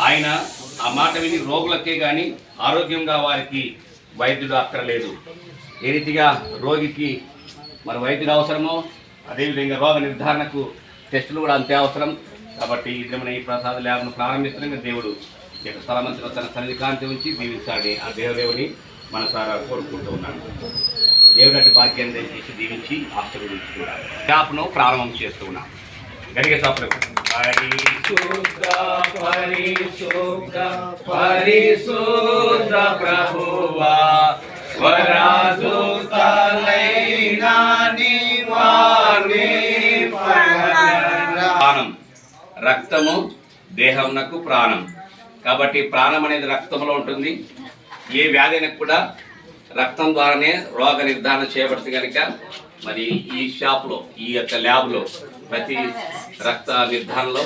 ఆయన ఆ మాట విని రోగులకే కానీ ఆరోగ్యంగా వారికి వైద్యుడు అక్కర్లేదు. ఏ రీతిగా రోగికి మరి వైద్యుడు అవసరమో అదేవిధంగా రోగ నిర్ధారణకు టెస్టులు కూడా అంతే అవసరం. కాబట్టి ఈ దినమున ఈ ప్రసాద ల్యాబ్ను ప్రారంభిస్తున్న దేవుడు ఈ యొక్క స్థలమంతలో తన సన్నిధి కాంతి ఉంచి దీవించాలని ఆ దేవదేవుని మనసారా కోరుకుంటూ ఉన్నాను. దేవుడు అటు భాగ్యాన్ని దయచేసి దీవించి ఆశీర్వదించుకున్నాడు. ల్యాబ్ను ప్రారంభం చేస్తూ ఉన్నాను. గడిగే సాపులకు పరిశుద్ధ ప్రభువా ప్రాణం రక్తము దేహమునకు ప్రాణం. కాబట్టి ప్రాణం అనేది రక్తంలో ఉంటుంది. ఏ వ్యాధి కూడా రక్తం ద్వారానే రోగ నిర్ధారణ చేయబడుతుంది. కనుక మరి ఈ షాప్లో ఈ యొక్క ల్యాబ్లో ప్రతి రక్త నిర్ధారణలో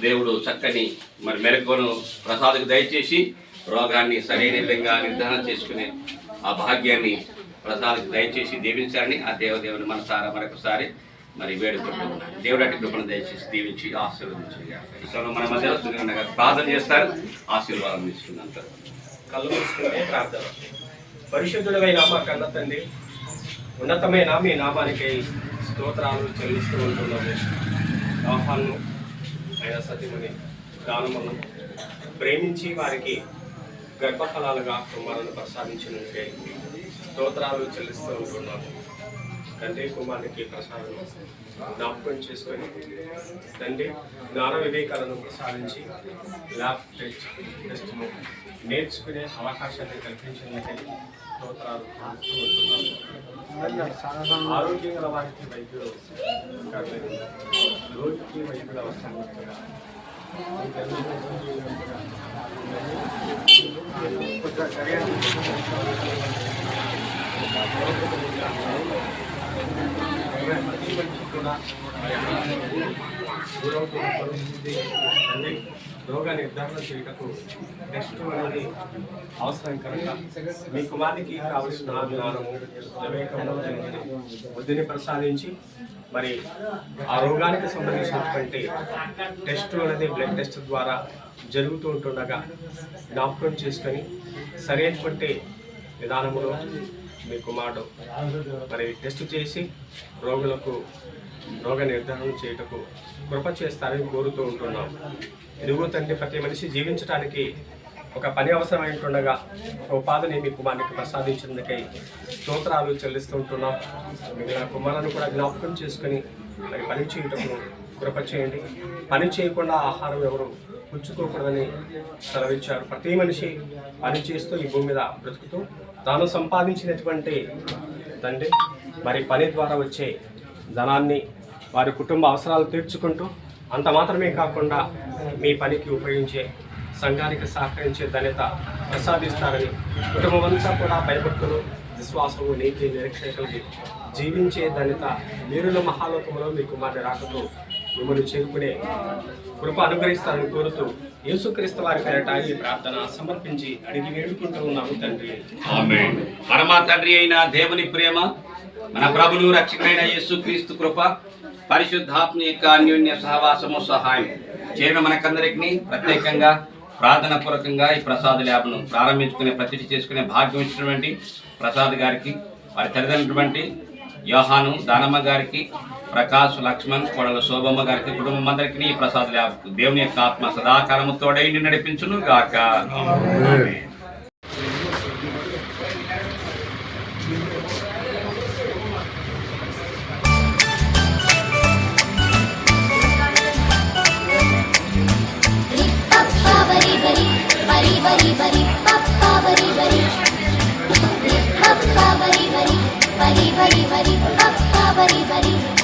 దేవుడు చక్కని మరి మెలకువను ప్రసాదకు దయచేసి రోగాన్ని సరైన విధంగా నిర్ధారణ చేసుకునే ఆ భాగ్యాన్ని ప్రసాదకు దయచేసి దీవించాలని ఆ దేవదేవుని మనసారా మరొకసారి మరి వేడుకుంటూ ఉన్నాను. దేవుడు అటు కృపను దయచేసి దీవించి ఆశీర్వదించారు. మన మధ్యలో సురేంద్ర గారు ప్రార్థన చేస్తారు. ఆశీర్వాదం తీసుకున్నంత కళ్ళు మూసుకునే ప్రార్థన. పరిశుద్ధుడమైన మా కన్న తండ్రి, ఉన్నతమైన మీ నామానికి స్తోత్రాలు చెల్లిస్తూ ఉంటున్నాము. ఆహ్వానం అయిన సత్యమని దానమును ప్రేమించి వారికి గర్భఫలాలుగా కుమారుని ప్రసాదించినట్టే స్తోత్రాలు చెల్లిస్తూ ఉంటున్నాము. తండ్రి కుమారునికి ప్రసాదం జ్ఞాపకం చేసుకొని తండ్రి జ్ఞాన వివేకాలను ప్రసాదించి ల్యాబ్ టెస్ట్ను నేర్చుకునే అవకాశాన్ని కల్పించినట్టే స్తోత్రాలు చెల్లిస్తూ ఉంటున్నాము. ఆరోగ్యం గల వారికి వైద్యులు రోగికి వైద్యులు అవసరం వస్తుందా రోగ నిర్ధారణ చేయటకు టెస్ట్ అనేది అవసరం కనుక మీ కుమారునికి కావలసిన జ్ఞానము వివేకంలో బుద్ధిని ప్రసాదించి మరి ఆ రోగానికి సంబంధించినటువంటి టెస్ట్ అనేది బ్లడ్ టెస్ట్ ద్వారా జరుగుతూ ఉంటుండగా జ్ఞాపకం చేసుకొని సరైనటువంటి విధానంలో మీ కుమారుడు మరి టెస్ట్ చేసి రోగులకు రోగ నిర్ధారణ చేయటకు కృప చేస్తారని కోరుతూ ఉంటున్నాం. ఎదుగు తండ్రి, ప్రతి మనిషి జీవించడానికి ఒక పని అవసరమైంటుండగా ఉపాధిని మీ కుమారునికి ప్రసాదించినందుకై స్తోత్రాలు చెల్లిస్తూ ఉంటున్నాం. మిగిలిన కుమారులను కూడా జ్ఞాపకం చేసుకుని మరి పని చేయటకు కృప చేయండి. పని చేయకుండా ఆహారం ఎవరు పుచ్చుకోకూడదని సెలవిచ్చారు. ప్రతి మనిషి పని చేస్తూ ఈ భూమి మీద బ్రతుకుతూ తాను సంపాదించినటువంటి తండ్రి మరి పని ద్వారా వచ్చే ధనాన్ని వారి కుటుంబ అవసరాలు తీర్చుకుంటూ అంత మాత్రమే కాకుండా మీ పనికి ఉపయోగించే సంఘానికి సహకరించే ధన్యత ప్రసాదిస్తారని, కుటుంబం అంతా కూడా భయభక్తులు విశ్వాసము నీతి నిరీక్షణ కలిగి జీవించే ధన్యత మీరుల మహాలోకంలో మీ కుమారుని రాకతో మిమ్మల్ని చేరుకునే కృప అనుగ్రహిస్తారని కోరుతూ యేసుక్రీస్తు వారి పేరట ఈ ప్రార్థన సమర్పించి అడిగి వేడుకుంటూ ఉన్నాము తండ్రి. ఆమేన్. పరమ తండ్రి అయిన దేవుని ప్రేమ, మన ప్రభువు రక్షకుడైన యేసుక్రీస్తు కృప, పరిశుద్ధాత్మ యొక్క అన్యోన్య సహవాసము సహాయం చేయడం మనకందరికీ ప్రత్యేకంగా ప్రార్థన పూర్వకంగా ఈ ప్రసాద్ ల్యాబ్ను ప్రారంభించుకునే ప్రతిష్ఠ చేసుకునే భాగ్యం ఇచ్చినటువంటి ప్రసాద్ గారికి, వారి తల్లిదండ్రులటువంటి యోహాను దానమ్మ గారికి, ప్రకాష్ లక్ష్మణ్ కోడల శోభమ్మ గారికి, కుటుంబం అందరికీ ఈ ప్రసాద్ ల్యాబ్ దేవుని యొక్క ఆత్మ సదాకాలము తోడై నడిపించును గాక. Bari bari bari, bari bari bari, bari bari bari.